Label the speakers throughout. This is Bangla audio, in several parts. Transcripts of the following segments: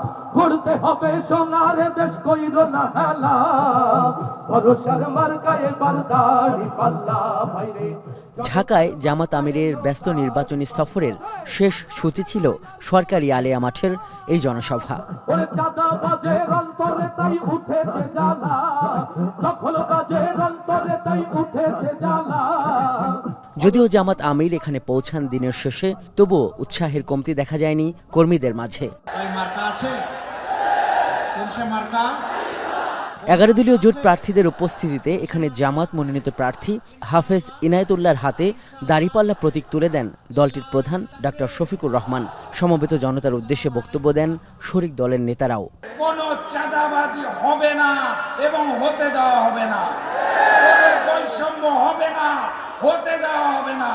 Speaker 1: করতে হবে সোনার দেশ কইর না হেলা, ভরসার মার্কায় বারদারি পাল্লা ভাইরে।
Speaker 2: ঢাকায় জামাত আমিরের ব্যস্ত নির্বাচনী সফরের শেষ সূচি ছিল সরকারি আলিয়া মাঠের এই জনসভা।
Speaker 1: ওরে চাঁদাবাজের অন্তরে তাই উঠেছে জ্বালা, দখলবাজের অন্তরে তাই উঠেছে জ্বালা।
Speaker 2: যদিও জামাত আমির এখানে পৌঁছান দিনের শেষে, তবুও উৎসাহের কমতি দেখা যায়নি কর্মীদের মাঝে। 11 দলীয় জোট প্রার্থীদের উপস্থিতিতে এখানে জামাত মনোনীত প্রার্থী হাফেজ ইনায়েতুল্লাহর হাতে দাঁড়িপাল্লা প্রতীক তুলে দেন দলটির প্রধান ডাক্তার শফিকুর রহমান। সমবেত জনতার উদ্দেশ্যে বক্তব্য দেন শরিক দলের নেতারাও।
Speaker 3: কোনো চাঁদাবাজি হবে না এবং হতে দেওয়া হবে না, কোনো বৈষম্য হবে না, হতে দেওয়া হবে না।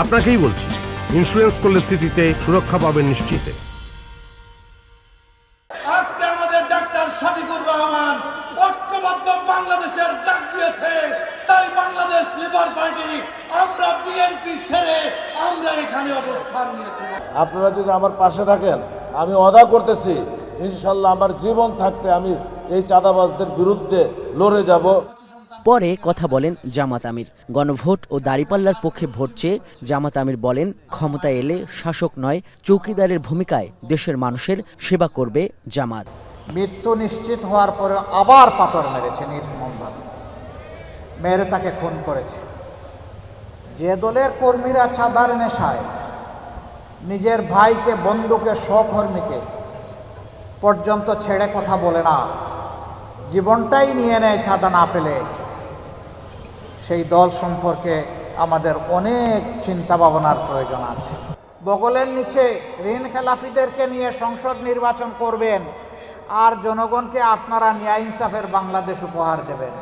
Speaker 4: আপনাকেই বলছি, ইন্স্যুরেন্স করলে সিটিতে সুরক্ষা পাবেন নিশ্চিত।
Speaker 3: আজকে আমাদের ডাক্তার শফিকুর রহমান ঐক্যবদ্ধ বাংলাদেশের ডাক দিয়েছে, তাই বাংলাদেশ লিবার পার্টি আমরা বিএনপি ছেড়ে আমরা এখানে অবস্থান নিয়েছি।
Speaker 5: আপনারা যদি আমার পাশে থাকেন, আমি ওয়াদা করতেছি ইনশাল্লাহ আমার জীবন থাকতে আমি এই চাঁদাবাজদের বিরুদ্ধে লড়ে যাব।
Speaker 2: পরে কথা বলেন জামাত আমির। গণভোট ও দাঁড়িপাল্লার পক্ষে ভোট চেয়ে জামাত আমির বলেন, ক্ষমতায় এলে শাসক নয় চৌকিদারের ভূমিকায় দেশের মানুষের সেবা করবে জামাত।
Speaker 6: মৃত্যু নিশ্চিত হওয়ার পরে আবার পাথর মেরেছে নির্মমভাবে, মেরে তাকে খুন করেছে। যে দলের কর্মীরা চাঁদার নেশায় নিজের ভাইকে, বন্ধুকে, সহকর্মীকে পর্যন্ত ছেড়ে কথা বলে না, জীবনটাই নিয়ে নেয় চাঁদা না পেলে, সেই দল সম্পর্কে আমাদের অনেক চিন্তা ভাবনার প্রয়োজন আছে। বগলের নিচে ঋণ খেলাফিদেরকে নিয়ে সংসদ নির্বাচন করবেন আর জনগণকে আপনারা ন্যায় ইনসাফের বাংলাদেশ উপহার দেবেন।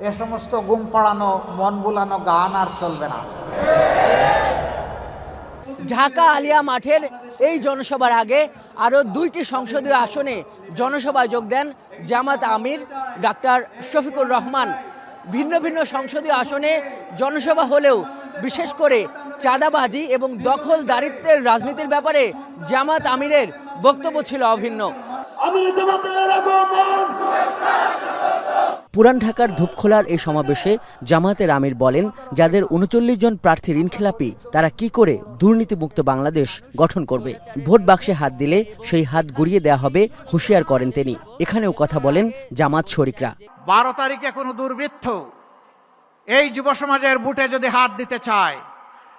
Speaker 6: এ সমস্ত গুম পাড়ানো, মন বুলানো গান আর চলবে না।
Speaker 2: ঢাকা আলিয়া মাঠের এই জনসভার আগে আরও 2টি সংসদীয় আসনে জনসভায় যোগ দেন জামাত আমির ডাক্তার শফিকুর রহমান। ভিন্ন ভিন্ন সংসদীয় আসনে জনসভা হলেও বিশেষ করে চাঁদাবাজি এবং দখলদারিত্বের রাজনীতির ব্যাপারে জামাত আমিরের বক্তব্য ছিল অভিন্ন। পুরান ঢাকার ধূপখোলার এই সমাবেশে জামাতের আমির বলেন, যাদের 39 জন প্রার্থী ঋণখেলাপি তারা কি করে দুর্নীতিমুক্ত বাংলাদেশ গঠন করবে? ভোট বাক্সে হাত দিলে সেই হাত গুড়িয়ে দেয়া হবে, হুঁশিয়ার করেন তিনি। এখানেও কথা বলেন জামাত শরিকরা।
Speaker 6: 12 তারিখে কোনো দুর্বৃত্ত এই যুব সমাজের বুটে যদি হাত দিতে চায়,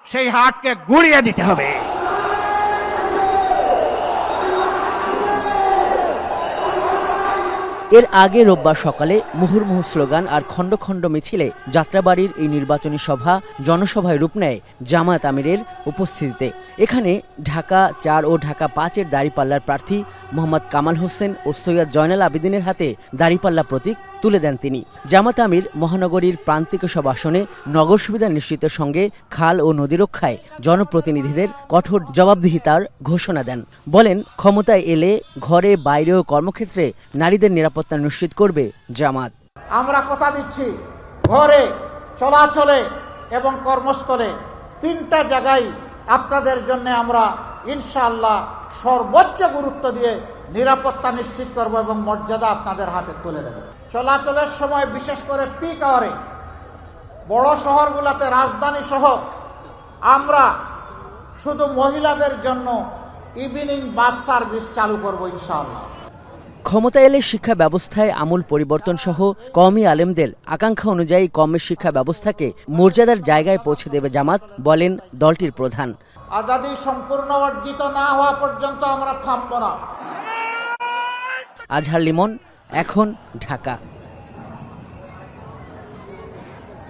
Speaker 6: সেই হাতকে গুড়িয়ে দিতে হবে।
Speaker 2: এর আগে রোববার সকালে মুহুর্মুহু স্লোগান আর খণ্ড খণ্ড মিছিলে যাত্রাবাড়ির এই নির্বাচনী সভা জনসভায় রূপ নেয় জামাত আমিরের উপস্থিতিতে। এখানে ঢাকা 4 ও ঢাকা 5-এর দাঁড়িপাল্লার প্রার্থী মোহাম্মদ কামাল হোসেন ও সৈয়দ জয়নাল আবেদিনের হাতে দাঁড়িপাল্লা প্রতীক তুলে দেন তিনি। জামাত আমির মহানগরীর প্রান্তিক সব আসনে নগর সুবিধা নিশ্চিতের সঙ্গে খাল ও নদী রক্ষায় জনপ্রতিনিধিদের কঠোর জবাবদিহিতার ঘোষণা দেন। বলেন, ক্ষমতায় এলে ঘরে বাইরে ও কর্মক্ষেত্রে নারীদের নিরাপত্তা নিশ্চিত করবে জামাত।
Speaker 6: আমরা কথা দিচ্ছি, ঘরে, চলাচলে এবং কর্মস্থলে 3টা জায়গায় আপনাদের জন্য আমরা ইনশাআল্লাহ সর্বোচ্চ গুরুত্ব দিয়ে নিরাপত্তা নিশ্চিত করব এবং মর্যাদা আপনাদের হাতে তুলে দেব। চলাচলের সময় বিশেষ করে পিক আওয়ারে বড় শহরগুলোতে, রাজধানী সহ আমরা শুধু মহিলাদের জন্য ইভিনিং বাস সার্ভিস চালু করব ইনশাআল্লাহ।
Speaker 2: ক্ষমতা এলে শিক্ষা ব্যবস্থায় আমূল পরিবর্তন সহ কওমি আলেমদের আকাঙ্ক্ষা অনুযায়ী কওমের শিক্ষা ব্যবস্থাকে মর্যাদার জায়গায় পৌঁছে দেবে জামাত, বলেন দলটির প্রধান।
Speaker 6: আজাদী সম্পূর্ণ অর্জিত না হওয়া পর্যন্ত আমরা থামব না।
Speaker 2: আজহার লিমন, এখন, ঢাকা।